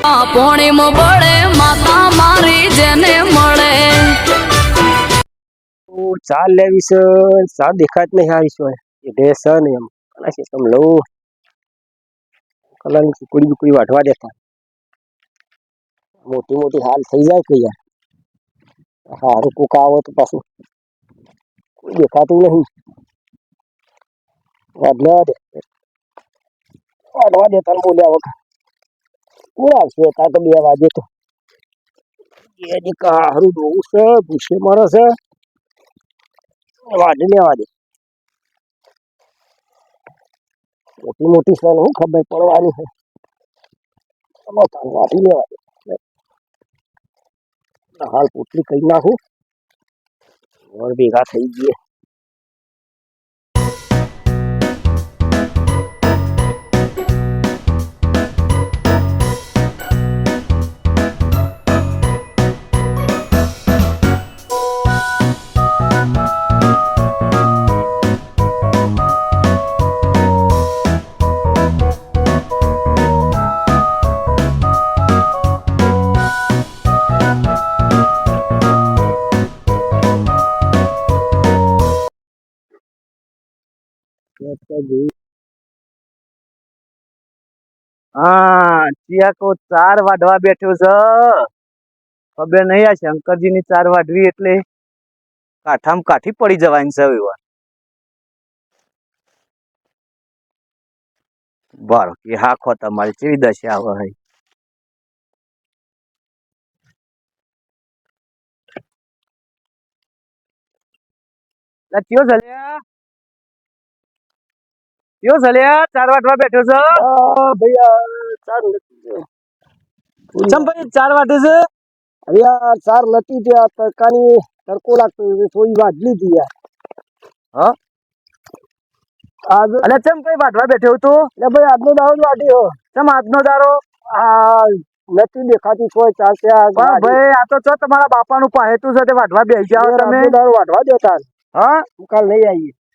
પોણીમાં બળે માતા મારી જેને મળે ચાર લેવી છે ચાર દેખાત નહીં આવી છે એટલે છે ને એમ કલા છે તમે લો કલાની કુકડી બુકડી વાટવા દેતા મોટી મોટી હાલ થઈ જાય કે યાર હારું કોક આવો તો પાછું કોઈ દેખાતું નહીં વાટવા દે તને બોલ્યા વગર કોણ આવશે તાર તો 2 વાગે તો એની હારું જોવું છે ભૂસે મારે છે વાડી લેવા દે મોટી મોટી છે હું ખબર પડવાની છે વાડી લેવા દે હાલ પોટલી કહી નાખું વળ ભેગા થઈ જઈએ હા ચિયા ચાર વાઢવા બેઠો છે ખબર નહીં આ શંકરજી ની ચાર વાઢવી એટલે કાઠામાં કાઠી પડી જવાની છે એવા બરો કે હાખો તમારી કેવી દશા આવે હે કયો ઝલ્યા ચાર વાઢવા બેઠો છે ભૈયા ચાર નથી ચમ ભાઈ ચાર વાઢે છે અરે ચાર નથી ત્યાં તડકાની તડકો લાગતો થોડી વાઢલી હતી યાર હા અલે ચમ ભાઈ વાઢવા બેઠો તું એટલે ભાઈ આજનો દાડો જ વાઢ્યો ચમ આજનો દારો આ નથી દેખાતી કોઈ ચાર પણ ભાઈ આ તો ચો તમારા બાપાનું પાહેતું છે તે વાઢવા બેસી જાવ તમે દાડો વાઢવા દો તાર હા હું કાલ નહીં આવીએ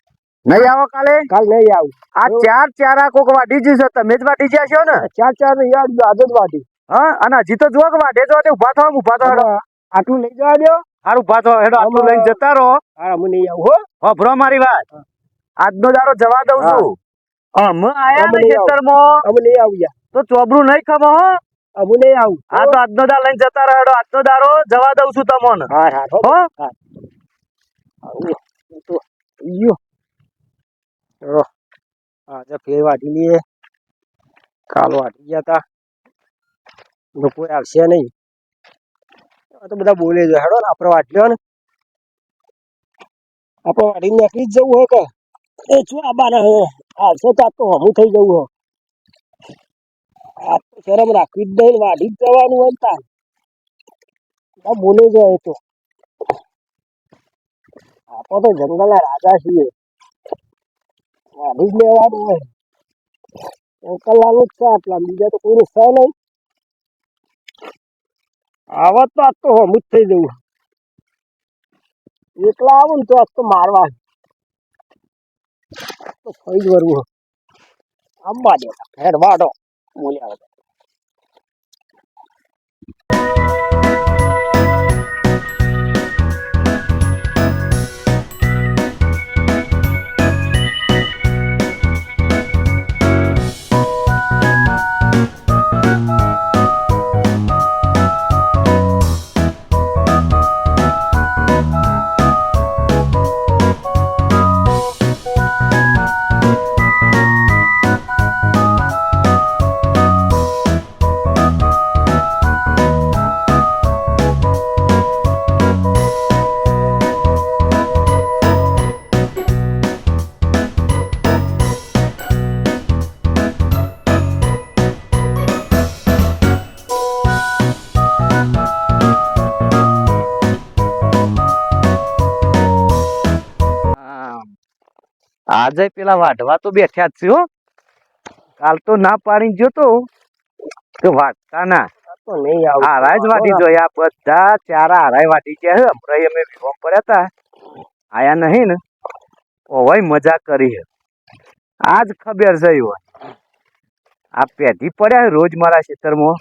નહીં આવો કાલે કાલ નહીં આવું આ ચારા કોક વાઢી જશે તમે જ વાઢી જશો ને ચાર યાર આજ જ વાઢી હા અને હજી તો જો કે વાઢે જો ઉભા થવા આટલું લઈ જવા દો હારું ઉભા થો હેડો આટલું લઈને જતા રહો હા હું નહીં આવું હો ભરો મારી વાત આજનો દારો જવા દઉં છું અમે આયા ને ખેતરમાં અમે નહીં આવ્યા તો ચોબરું નહીં ખબર હો અમે નહીં આવું હા તો આજનો દાર લઈને જતા રહો હેડો આજનો દારો જવા દઉં છું તમને હા હો આજે ફેર વાટી લઈએ કાલ વાટી ગયા તા કોઈ આવશે નહીં તો બધા બોલે છે હેડો ને આપણે વાટ્યો ને આપણે વાટીને નીકળી જ જવું હોય કે એ શું આબાના હે આવશે તો આ તો હમું થઈ જવું હોય આ તો શરમ રાખવી જ નહીં વાટી જ જવાનું હોય ને તાર બધા બોલે છે એ તો આપણે તો જંગલના રાજા છીએ વાટી જ લેવાનું હોય અંકલલાનું જ છે આટલા બીજા તો કોઈનું છે નહીં આવત તો આજ તો હમું જ થઈ જવું એકલા આવું ને તો આજ તો મારવા તો થઈ જ વરવું આંબા દે હેડ વાડો બોલ્યા આજે પેલા વાઢવા તો બેઠ્યા જ છે હો કાલ તો ના પાડી ગયો તો વાટતા ના તો નહીં આવું હારાય જ વાટી જોઈએ આ બધા ચારા હારાય વાટી ગયા હે હમણાં અમે વિવાહ પડ્યા હતા આયા નહીં ને ઓવાય મજા કરી હે આજ ખબર છે આ પેઢી પડ્યા રોજ મારા ખેતરમાં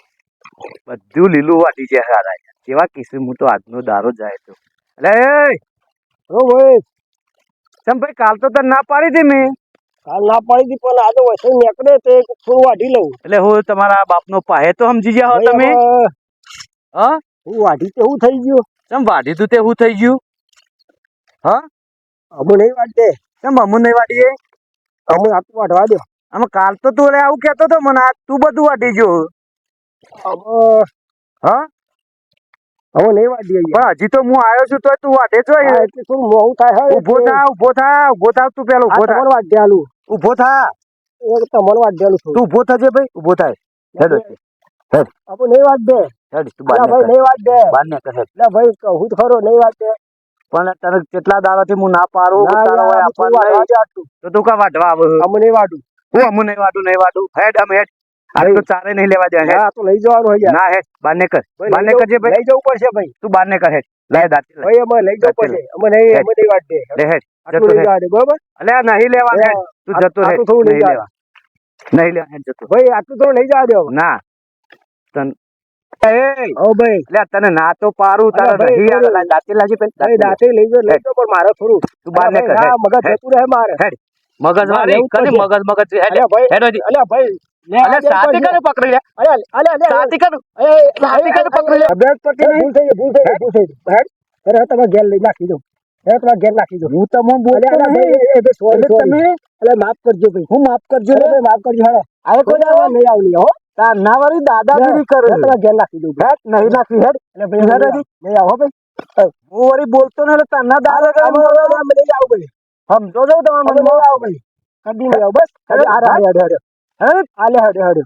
બધું લીલું વાટી છે સારા જેવા કિસ્મ હું તો આજનો દારો જાય તો એટલે હો ભાઈ ચમ ભાઈ કાલ તો તને ના પાડી હતી મેં કાલ ના પાડી હતી પણ આજે વસે નીકળે તે થોડું વાઢી લઉં એટલે હું તમારા બાપનો પાહે તો સમજી ગયા હો તમે હા હું વાઢી તે હું થઈ ગયું ચમ વાઢી તું તે હું થઈ ગયું હા અમે નહીં વાઢે ચમ અમું નહીં વાટીએ અમે આટલું વાઢવા દો આમાં કાલ તો તું આવું કહેતો હતો મને આજ તું બધું વાટી ગયો અમે હા અમે નહીં વાઢીએ પણ હજી તો હું આવ્યો છું તો તું વાટે છો એટલે શું મોડું થાય હે ઉભો થા ઉભો થા તું પેલો ઉભો થા તમારે વાઢ્યાલું ઉભો થા એ તમારે વાઢ્યાલું તું ઉભો થજે ભાઈ ઉભો થાય હેડ આપણે નહીં વાઢે હેડ તું અલા ભાઈ નહીં વાઢે બાર ને કર એટલે ભાઈ કહું તો ખરો નહીં વાઢે પણ તને કેટલા દાડાથી હું ના પાડું ના તારો હોય યાર, થોડું આપણને વાઢવા દે આટલું. તો તું કા વાટવા આવે અમે નહીં વાઢું હું અમુ નહીં વાટું હેડ હેડ આટલું ચારે નહીં લેવા દે હેડ હા તો લઈ જવાનું હોય યાર ના હેડ બાર ને કર ભાઈ, બાર ને લઈ કરજે જવું- ભાઈ લઈ જવું પડશે ભાઈ તું બાર ને કર હેડ લાય દાંતી લાય. ભાઈ અમે લઈ જવું પડશે અમે નહીં વાઢે લે હેડ આટલું જતો લઈ હેડ જવા દે બરોબર અલ્યા નહીં લેવા હેડ તું જતો આટલું હેડ થોડું લઈ નહીં જવા લેવા નહીં લેવા હેડ જતો ભાઈ આટલું થોડું લઈ જવા દે હવે. ના તન એ હો ભાઈ લે તને ના તો પારું તારે અલા ભાઈ, નહીં આવે થોડું- દાંતી લાજી ભાઈ પેલી દાંતે લઈ જાઓ પણ મારે થોડું તું બાર ને કર હા, હેડ. મગજ હેડ. જતું રહે મારે હેડ મગજ ના, વાળી લેવું જ કદી પડશે. મગજ હેડ અલ્યા ભાઈ હેડ હજી. અલ્યા ભાઈ અલ્યા સાથી કરે પકડી લે સાથી કર સાથી કર પકડી લે અભ્યાસ પતિ ભૂલ થઈ ગઈ ભૂલ થઈ ગઈ હેડ અરે તમે ઘેર લઈ નાખી દો તમારે ઘેર નાખી દો હું તમને બોલતો નહીં સોરી તમે એટલે માફ કરજો ભાઈ હું માફ કરજો અરે ભાઈ માફ કરજો હેડો આરે કોઈ કોઈ નહીં આવની હો તાર ના વાળી દાદાગીરી કરે તમે ઘેર નાખી દો હેડ નહીં નાખી હેડ એટલે ભાઈ હેડ હેડ હજી. નહીં આવો ભાઈ હું વળી બોલતો ને એટલે તારના દાદા કરે અમે નહીં આવો ભાઈ સમજો છો અમે તમારે નહીં આવો ભાઈ કદી નહીં આવો બસ હેડ, હારે હેડ હેડ હેડ હાલે હેડ હેડ